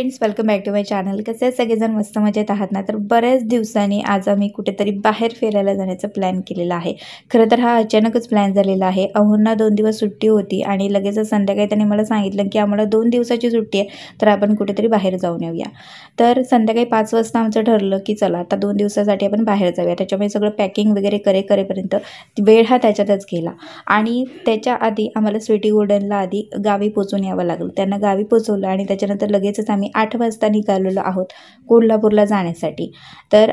Friends, welcome back to my channel. कसे आहे सगळेजण? मस्त मजेत आहात ना? तर बऱ्याच दिवसांनी आज आम्ही कुठेतरी बाहेर फिरायला जाण्याचा प्लॅन केलेला आहे। खरं तर हा अचानकच प्लॅन झालेला आहे। अहोंना 2 दिवस सुट्टी होती आणि लगेच संध्याकाळी त्यांनी मला सांगितलं की आम्हाला 2 दिवसाची सुट्टी आहे, तर आपण कुठेतरी बाहेर जाऊन येऊया। तर संध्याकाळी 5 वाजता आमचं ठरलं की चला आता 2 दिवसासाठी आपण बाहेर जाऊया। त्याच्यामुळे सगळं पॅकिंग वगैरे करेपर्यंत वेळ हा त्याच्यातच गेला आणि त्याच्या आधी आम्हाला स्वीटी गोल्डनला आधी गावी पोहोचून यावं लागलं। त्यांना गावी पोहोचवलं आणि त्याच्यानंतर लगेचच आम्ही 8 वाजता निघालेलो आहोत कोल्हापूरला जाण्यासाठी। तर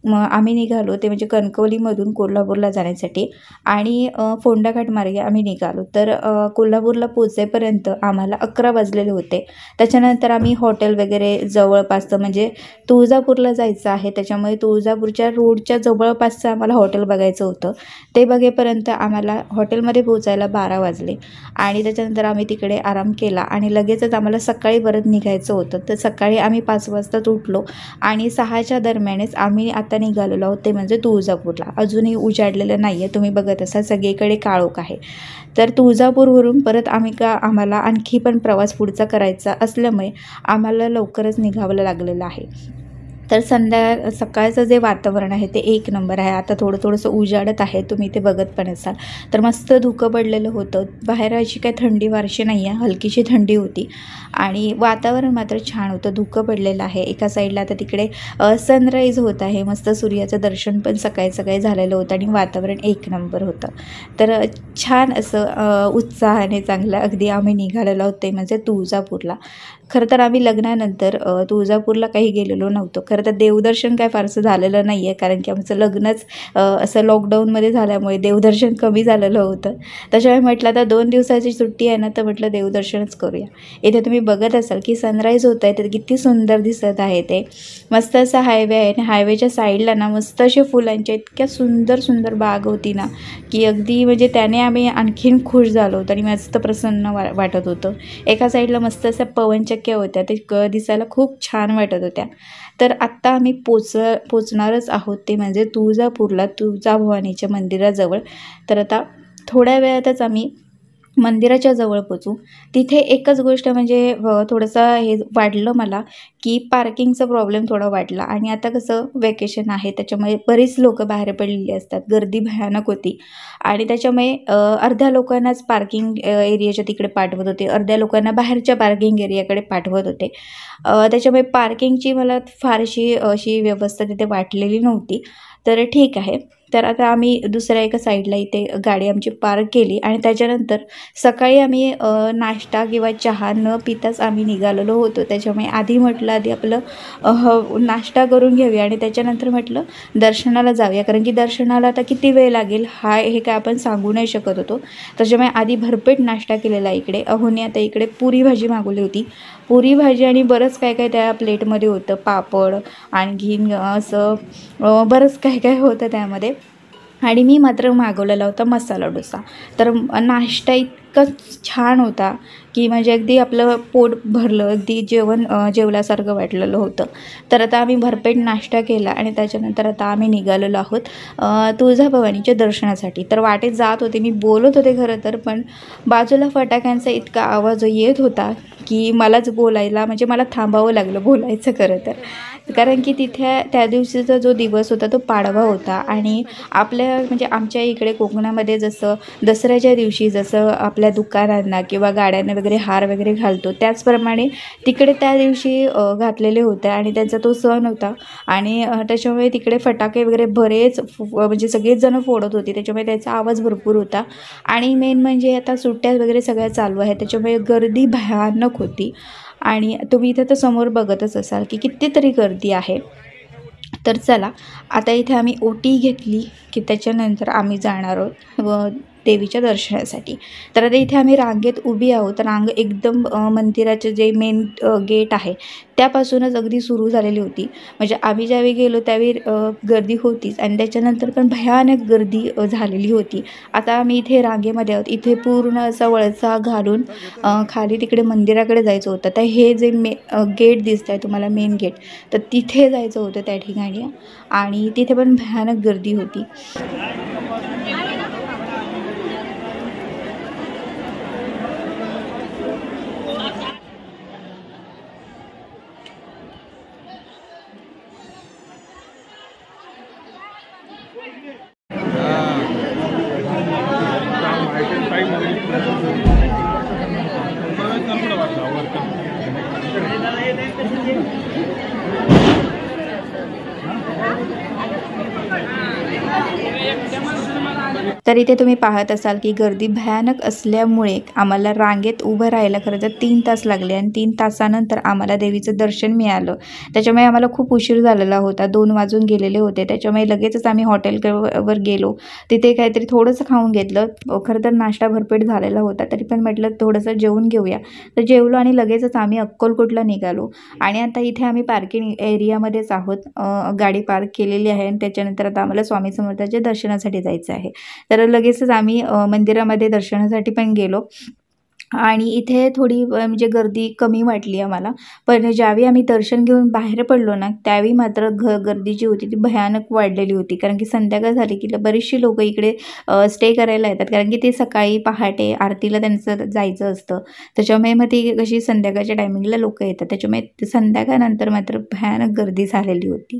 आम्ही निघालो ते म्हणजे कणकवलीमधून कोल्हापूरला जाण्यासाठी आणि फोंडाघाट मार्गे आम्ही निघालो। तर कोल्हापूरला पोहोचेपर्यंत आम्हाला 11 वाजलेले होते। त्याच्यानंतर आम्ही हॉटेल वगैरे जवळपासचं म्हणजे तुळजापूरला जायचं आहे, त्याच्यामुळे तुळजापूरच्या रोडच्या जवळपासचं आम्हाला हॉटेल बघायचं होतं। ते बघेपर्यंत आम्हाला हॉटेलमध्ये पोहोचायला 12 वाजले आणि त्याच्यानंतर आम्ही तिकडे आराम केला आणि लगेचच आम्हाला सकाळी परत निघायचं होतं। तर सकाळी आम्ही 5 वाजताच उठलो आणि 6च्या दरम्यानच आम्ही आता निघालेलो आहोत ते म्हणजे तुळजापूरला। अजूनही उजाडलेलं नाही आहे, तुम्ही बघत असाल सगळीकडे काळोख आहे। तर तुळजापूरवरून परत आम्हाला आणखी पण प्रवास पुढचा करायचा असल्यामुळे आम्हाला लवकरच निघावं लागलेलं आहे। तर सकाळचं जे वातावरण आहे ते एक नंबर आहे। आता थोडंसं उजाडत आहे, तुम्ही ते बघत पण असाल। तर मस्त धुकं पडलेलं होतं, बाहेर अशी काही थंडी फारशी नाही आहे, हलकीशी थंडी होती आणि वातावरण मात्र छान होतं, धुकं पडलेलं आहे। एका साईडला आता तिकडे सनराईज होत आहे, मस्त सूर्याचं दर्शन पण सकाळी झालेलं होतं आणि वातावरण एक नंबर होतं। तर छान असं उत्साहाने चांगलं अगदी आम्ही निघालेलो आहोत ते म्हणजे तुळजापूरला। खरं तर आम्ही लग्नानंतर तुळजापूरला काही गेलेलो नव्हतो। खरं तर देवदर्शन काय फारसं झालेलं नाही आहे, कारण की आमचं लग्नच असं लॉकडाऊनमध्ये झाल्यामुळे देवदर्शन कमी झालेलं होतं। त्याच्यामुळे म्हटलं आता 2 दिवसाची सुट्टी आहे ना, तर म्हटलं देवदर्शनच करूया। इथे तुम्ही बघत असाल की सनराईज होत आहे, तर किती सुंदर दिसत आहे ते। मस्त असा हायवे आहे आणि हायवेच्या साईडला ना मस्त असे फुलांच्या इतक्या सुंदर बाग होती ना, की अगदी म्हणजे त्याने आम्ही आणखीन खुश झालो होतो आणि मस्त प्रसन्न वाटत होतं। एका साईडला मस्त अशा पवनचक्क्या होत्या, ते दिसायला खूप छान वाटत होत्या। तर आत्ता आम्ही पोचणारच आहोत ते म्हणजे तुळजापूरला, तुळजाभवानीच्या मंदिराजवळ। तर आता थोड्या वेळातच आम्ही मंदिराच्या जवळ पोचू। तिथे एकच गोष्ट म्हणजे थोडंसं हे वाटलं मला की पार्किंगचा प्रॉब्लेम थोडा वाटला आणि आता कसं वेकेशन आहे, त्याच्यामुळे बरीच लोकं बाहेर पडलेली असतात, गर्दी भयानक होती आणि त्याच्यामुळे अर्ध्या लोकांनाच पार्किंग एरियाच्या तिकडे पाठवत होते, अर्ध्या लोकांना बाहेरच्या पार्किंग एरियाकडे पाठवत होते। त्याच्यामुळे पार्किंगची मला फारशी अशी व्यवस्था तिथे वाटलेली नव्हती। तर ठीक आहे, तर आता आम्ही दुसऱ्या एका साईडला इथे गाडी आमची पार्क केली आणि त्याच्यानंतर सकाळी आम्ही नाश्ता किंवा चहा न पिताच आम्ही निघालेलो होतो। त्याच्यामुळे आधी आपलं नाश्ता करून घेऊया आणि त्याच्यानंतर म्हटलं दर्शनाला जाऊया, कारण की दर्शनाला आता किती वेळ लागेल हे काय आपण सांगू नाही शकत होतो। त्याच्यामुळे आधी भरपेट नाश्ता केलेला इकडे। अहोने आता इकडे पुरी भाजी मागवली होती, पुरी भाजी आणि बरंच काय त्या प्लेटमध्ये होतं, पापड आणखीन असं बरंच काय होतं त्यामध्ये। आणि मी मात्र मागवलेला होता मसाला डोसा। तर नाश्ता इतका छान होता की म्हणजे अगदी आपलं पोट भरलं, अगदी जेवल्यासारखं वाटलेलं होतं। तर आता आम्ही भरपेट नाश्ता केला आणि त्याच्यानंतर आता आम्ही निघालेलो आहोत तुळजाभवानीच्या दर्शनासाठी। तर वाटेत जात होते, मी बोलत होते खरं तर, पण बाजूला फटाक्यांचा इतका आवाज येत होता की मलाच बोलायला म्हणजे मला थांबावं लागलं बोलायचं खरं तर, कारण की तिथे त्या दिवशीचा जो दिवस होता तो पाडवा होता आणि म्हणजे आमच्या इकडे कोकणामध्ये जसं दसऱ्याच्या दिवशी जसं आपल्या दुकानांना किंवा गाड्यांना वगैरे हार वगैरे घालतो, त्याचप्रमाणे तिकडे त्या दिवशी घातलेले होते आणि त्यांचा तो सण होता आणि त्याच्यामुळे तिकडे फटाके वगैरे बरेच म्हणजे सगळेच जण फोडत होते, त्याच्यामुळे त्याचा आवाज भरपूर होता। आणि मेन म्हणजे आता सुट्ट्या वगैरे सगळ्या चालू आहेत, त्याच्यामुळे गर्दी भयानक होती आणि तुम्ही इथे तर समोर बघतच असाल की कितीतरी गर्दी आहे। तर चला आता इथे आम्ही ओटी घेतली की त्याच्यानंतर आम्ही जाणार आहोत देवीच्या दर्शनासाठी। तर आता इथे आम्ही रांगेत उभी आहोत, रांग एकदम मंदिराचे जे मेन गेट आहे त्यापासूनच अगदी सुरू झालेली होती। म्हणजे आम्ही ज्यावेळी गेलो त्यावेळी गर्दी होतीच आणि त्याच्यानंतर पण भयानक गर्दी झालेली होती। आता आम्ही इथे रांगेमध्ये आहोत, इथे पूर्ण असा वळसा घालून खाली तिकडे मंदिराकडे जायचं होतं। तर हे जे गेट दिसत आहे तुम्हाला, मेन गेट, तर तिथे जायचं होतं त्या ठिकाणी आणि तिथे पण भयानक गर्दी होती। तर इथे तुम्ही पाहत असाल की गर्दी भयानक असल्यामुळे आम्हाला रांगेत उभं राहायला खरं तर 3 तास लागले आणि 3 तासानंतर आम्हाला देवीचं दर्शन मिळालं. त्याच्यामुळे आम्हाला खूप उशीर झालेला होता, 2 वाजून गेलेले होते. त्याच्यामुळे लगेचच आम्ही हॉटेलवर गेलो. तिथे काहीतरी थोडंसं खाऊन घेतलं. खरं तर नाश्ता भरपेट झालेला होता, तरी पण म्हटलं थोडंसं जेवून घेऊया. तर जेवलो आणि लगेचच आम्ही अक्कलकोटला निघालो. आणि आता इथे आम्ही पार्किंग एरियामध्येच आहोत. गाडी पार्क केलेली आहे आणि त्याच्यानंतर आता आम्हाला स्वामी समर्थांच्या दर्शनासाठी जायचं आहे. तर लगेचच आम्ही मंदिरामध्ये दर्शनासाठी पण गेलो आणि इथे थोडी म्हणजे गर्दी कमी वाटली आम्हाला. पण ज्यावेळी आम्ही दर्शन घेऊन बाहेर पडलो ना, त्यावेळी मात्र गर्दी जी होती ती भयानक वाढलेली होती. कारण की संध्याकाळ झाली की बरीचशी लोकं इकडे स्टे करायला येतात, कारण की ते सकाळी पहाटे आरतीला त्यांचं जायचं असतं. त्याच्यामुळे मग ती कशी संध्याकाळच्या टायमिंगला लोकं येतात. त्याच्यामुळे संध्याकाळनंतर मात्र भयानक गर्दी झालेली होती.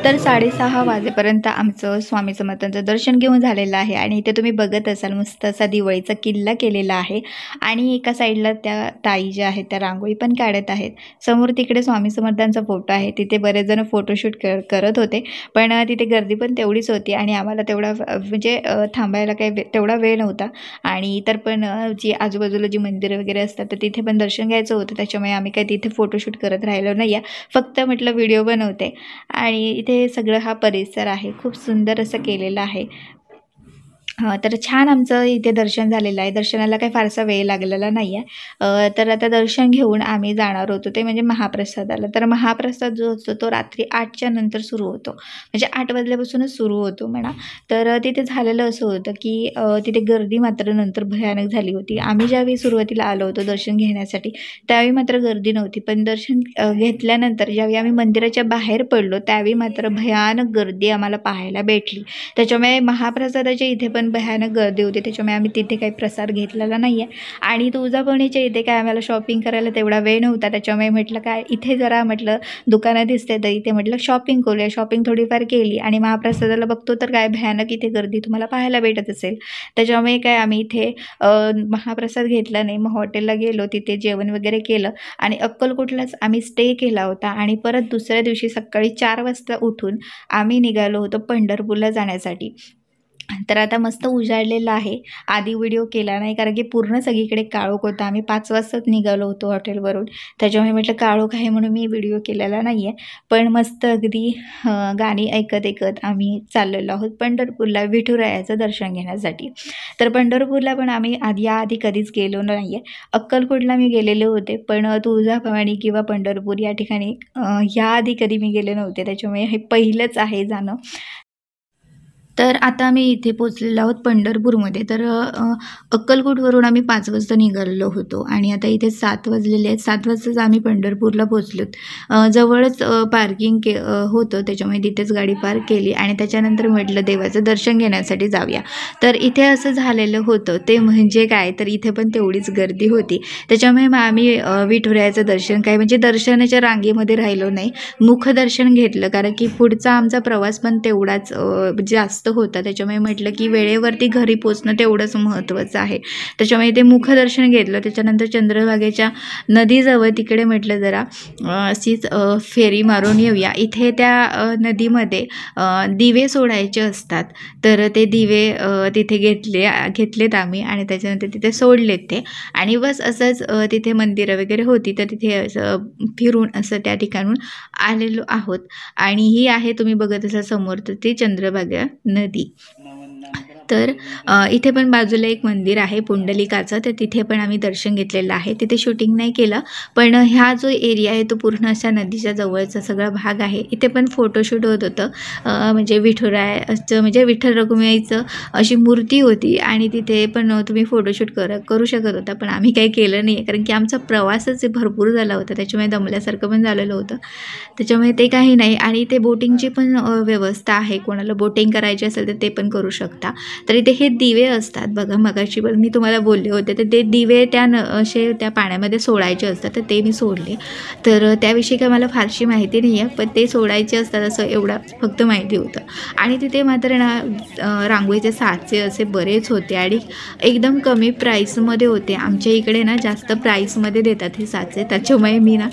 तर 6:30 वाजेपर्यंत आमचं स्वामी समर्थांचं दर्शन घेऊन झालेलं आहे. आणि इथे तुम्ही बघत असाल मस्त असा दिवाळीचा किल्ला केलेला आहे आणि एका साईडला त्या ताई ज्या आहेत त्या रांगोळी पण काढत आहेत. समोर तिकडे स्वामी समर्थांचा फोटो आहे. तिथे बरेच जण फोटोशूट करत होते, पण तिथे गर्दी पण तेवढीच होती आणि आम्हाला तेवढा म्हणजे थांबायला काही तेवढा वेळ नव्हता. आणि इतर पण जी आजूबाजूला जी मंदिरं वगैरे असतात तर तिथे पण दर्शन घ्यायचं होतं. त्याच्यामुळे आम्ही काही तिथे फोटोशूट करत राहिलो नाही आहे, फक्त म्हटलं व्हिडिओ बनवते. आणि इथे सगळं हा परिसर आहे, खूप सुंदर असं केलेलं आहे. तर छान आमचं इथे दर्शन झालेलं आहे. दर्शनाला काही फारसा वेळ लागलेला नाही आहे. तर आता दर्शन घेऊन आम्ही जाणार होतो ते म्हणजे महाप्रसादाला. तर महाप्रसाद जो असतो तो रात्री 8च्या नंतर सुरू होतो, म्हणजे 8 वाजल्यापासूनच सुरू होतो म्हणा. तर तिथे झालेलं असं होतं की तिथे गर्दी मात्र नंतर भयानक झाली होती. आम्ही ज्यावेळी सुरुवातीला आलो होतो दर्शन घेण्यासाठी त्यावेळी मात्र गर्दी नव्हती, पण दर्शन घेतल्यानंतर ज्यावेळी आम्ही मंदिराच्या बाहेर पडलो त्यावेळी मात्र भयानक गर्दी आम्हाला पाहायला भेटली. त्याच्यामुळे महाप्रसादाच्या इथे पण भयानक गर्दी होती. त्याच्यामुळे आम्ही तिथे काही प्रसाद घेतलेला नाही आहे. आणि तुळजाभवानीच्या इथे काय आम्हाला शॉपिंग करायला तेवढा वेळ नव्हता. त्याच्यामुळे म्हटलं काय इथे जरा म्हटलं दुकानं दिसते तर इथे म्हटलं शॉपिंग करूया. शॉपिंग थोडीफार केली आणि महाप्रसादाला बघतो तर काय भयानक इथे गर्दी तुम्हाला पाहायला भेटत असेल. त्याच्यामुळे काय आम्ही इथे महाप्रसाद घेतला नाही. मग हॉटेलला गेलो, तिथे जेवण वगैरे केलं आणि अक्कलकोटलाच आम्ही स्टे केला होता. आणि परत दुसऱ्या दिवशी सकाळी 4 वाजता उठून आम्ही निघालो होतो पंढरपूरला जाण्यासाठी. तर आता मस्त उजाडलेलं आहे. आधी व्हिडिओ केला नाही कारण की पूर्ण सगळीकडे काळोख होता. आम्ही 5 वाजताच निघालो होतो हॉटेलवरून. त्याच्यामुळे म्हटलं काळोख आहे म्हणून मी व्हिडिओ केलेला नाही आहे. पण मस्त अगदी गाणी ऐकत आम्ही चाललेलो आहोत पंढरपूरला विठुरायाचं दर्शन घेण्यासाठी. तर पंढरपूरला पण आम्ही याआधी कधीच गेलो नाही आहे. अक्कलकोटला मी गेलेले होते, पण तुळजाभवानी किंवा पंढरपूर या ठिकाणी याआधी कधी मी गेले नव्हते. त्याच्यामुळे हे पहिलंच आहे जाणं. तर आता आम्ही इथे पोचलेलो आहोत पंढरपूरमध्ये. तर अक्कलकोटवरून आम्ही 5 वाजता निघालेलो होतो आणि आता इथे 7 वाजलेले आहेत. 7 वाजताच आम्ही पंढरपूरला पोचलोत. जवळच पार्किंग होतं, त्याच्यामुळे तिथेच गाडी पार्क केली आणि त्याच्यानंतर म्हटलं देवाचं दर्शन घेण्यासाठी जाऊया. तर इथे असं झालेलं होतं ते म्हणजे काय, तर इथे पण तेवढीच गर्दी होती. त्याच्यामुळे मग आम्ही विठुरायाचं दर्शन काय म्हणजे दर्शनाच्या रांगेमध्ये राहिलो नाही, मुखदर्शन घेतलं. कारण की पुढचा आमचा प्रवास पण तेवढाच जास्त होता. त्याच्यामुळे म्हटलं की वेळेवरती घरी पोचणं तेवढंच महत्त्वाचं आहे. त्याच्यामुळे ते मुखदर्शन घेतलं. त्याच्यानंतर चंद्रभागेच्या नदीजवळ तिकडे म्हटलं जरा अशीच फेरी मारून येऊया. इथे त्या नदीमध्ये दिवे सोडायचे असतात, तर ते दिवे तिथे घेतलेत आम्ही आणि त्याच्यानंतर तिथे सोडलेत ते. आणि बस असंच तिथे मंदिरं वगैरे होती, तर तिथे असं फिरून असं त्या ठिकाणून आलेलो आहोत. आणि ही आहे तुम्ही बघत असाल समोर तर ती चंद्रभागा नदी. तर इथे पण बाजूला एक मंदिर आहे पुंडलिकाचं, तर तिथे पण आम्ही दर्शन घेतलेलं आहे. तिथे शूटिंग नाही केलं, पण हा जो एरिया आहे तो पूर्ण अशा नदीच्या जवळचा सगळा भाग आहे. इथे पण फोटोशूट होत होतं. म्हणजे विठुरायाचं म्हणजे विठ्ठल रखुमाईचं अशी मूर्ती होती आणि तिथे पण तुम्ही फोटोशूट करू शकत होता, पण आम्ही काही केलं नाही कारण की आमचा प्रवासच भरपूर झाला होता, त्याच्यामुळे दमल्यासारखं पण झालेलं होतं, त्याच्यामुळे ते काही नाही. आणि इथे बोटिंगची पण व्यवस्था आहे, कोणाला बोटिंग करायची असेल तर ते पण करू शकता. तर इथे हे दिवे असतात बघा, मगाशी पण मी तुम्हाला बोलले होते, तर ते दिवे असे त्या पाण्यामध्ये सोडायचे असतात, तर ते मी सोडले. तर त्याविषयी काय मला फारशी माहिती नाही आहे, पण ते सोडायचे असतात असं एवढं फक्त माहिती होतं. आणि तिथे मात्र ना रांगोळीचे साचे असे बरेच होते आणि एकदम कमी प्राईसमध्ये होते. आमच्या इकडे ना जास्त प्राईसमध्ये देतात हे साचे, त्याच्यामुळे मी ना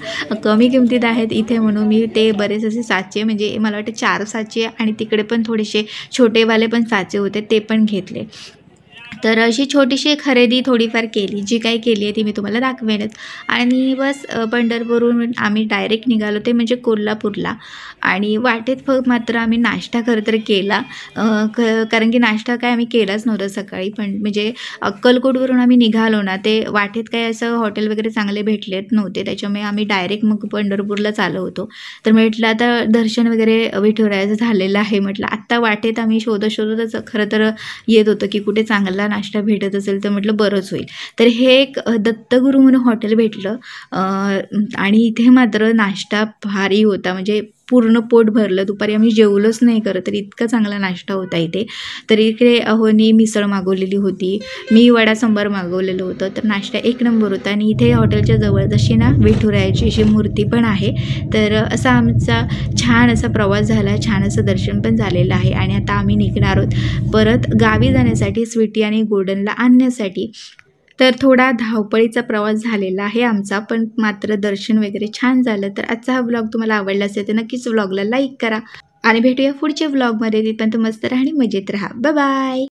कमी किमतीत आहेत इथे म्हणून मी ते बरेच असे साचे, म्हणजे मला वाटतं 4 साचे आणि तिकडे पण थोडेसे छोटेवाले पण साचे होते ते पण घेतले. तर अशी छोटीशी खरेदी थोडीफार केली, जी काही केली आहे ती मी तुम्हाला दाखवेनच. आणि बस पंढरपूरहून आम्ही डायरेक्ट निघालो ते म्हणजे कोल्हापूरला. आणि वाटेत मात्र आम्ही नाश्ता खरं तर केला, कारण की नाश्ता काय आम्ही केलाच नव्हता सकाळी. पण म्हणजे अक्कलकोटवरून आम्ही निघालो ना, ते वाटेत काही असं हॉटेल वगैरे चांगले भेटलेत नव्हते, त्याच्यामुळे आम्ही डायरेक्ट मग पंढरपूरलाच आलो होतो. तर म्हटलं आता दर्शन वगैरे विठुरायाचं झालेलं आहे, म्हटलं आत्ता वाटेत आम्ही शोधतच खरं तर येत होतं की कुठे चांगला नाश्ता भेटत असेल तर म्हटलं बरंच होईल. तर हे एक दत्तगुरू म्हणून हॉटेल भेटलं आणि इथे मात्र नाश्ता भारी होता, म्हणजे पूर्ण पोट भरलं. दुपारी आम्ही जेवलोच नाही खरं तर, इतका चांगला नाश्ता होता इथे. तर इकडे अहोनी मिसळ मागवलेली होती, मी वडा सांबार मागवलेलं होतं, तर नाश्ता एक नंबर होता. आणि इथे हॉटेलच्या जवळ जशी ना विठुरायाची अशी मूर्ती पण आहे. तर असा आमचा छान असा प्रवास झाला, छान असं दर्शन पण झालेलं आहे. आणि आता आम्ही निघणार आहोत परत गावी जाण्यासाठी, स्वीटी आणि गोल्डनला आणण्यासाठी. तर थोडा धावपळीचा प्रवास झालेला आहे आमचा, पण मात्र दर्शन वगैरे छान झालं. तर आजचा हा व्लॉग तुम्हाला आवडला असेल तर नक्कीच व्लॉगला लाईक करा आणि भेटूया पुढच्या व्लॉगमध्ये. तिथपर्यंत मस्त राहा आणि मजेत राहा. Bye bye.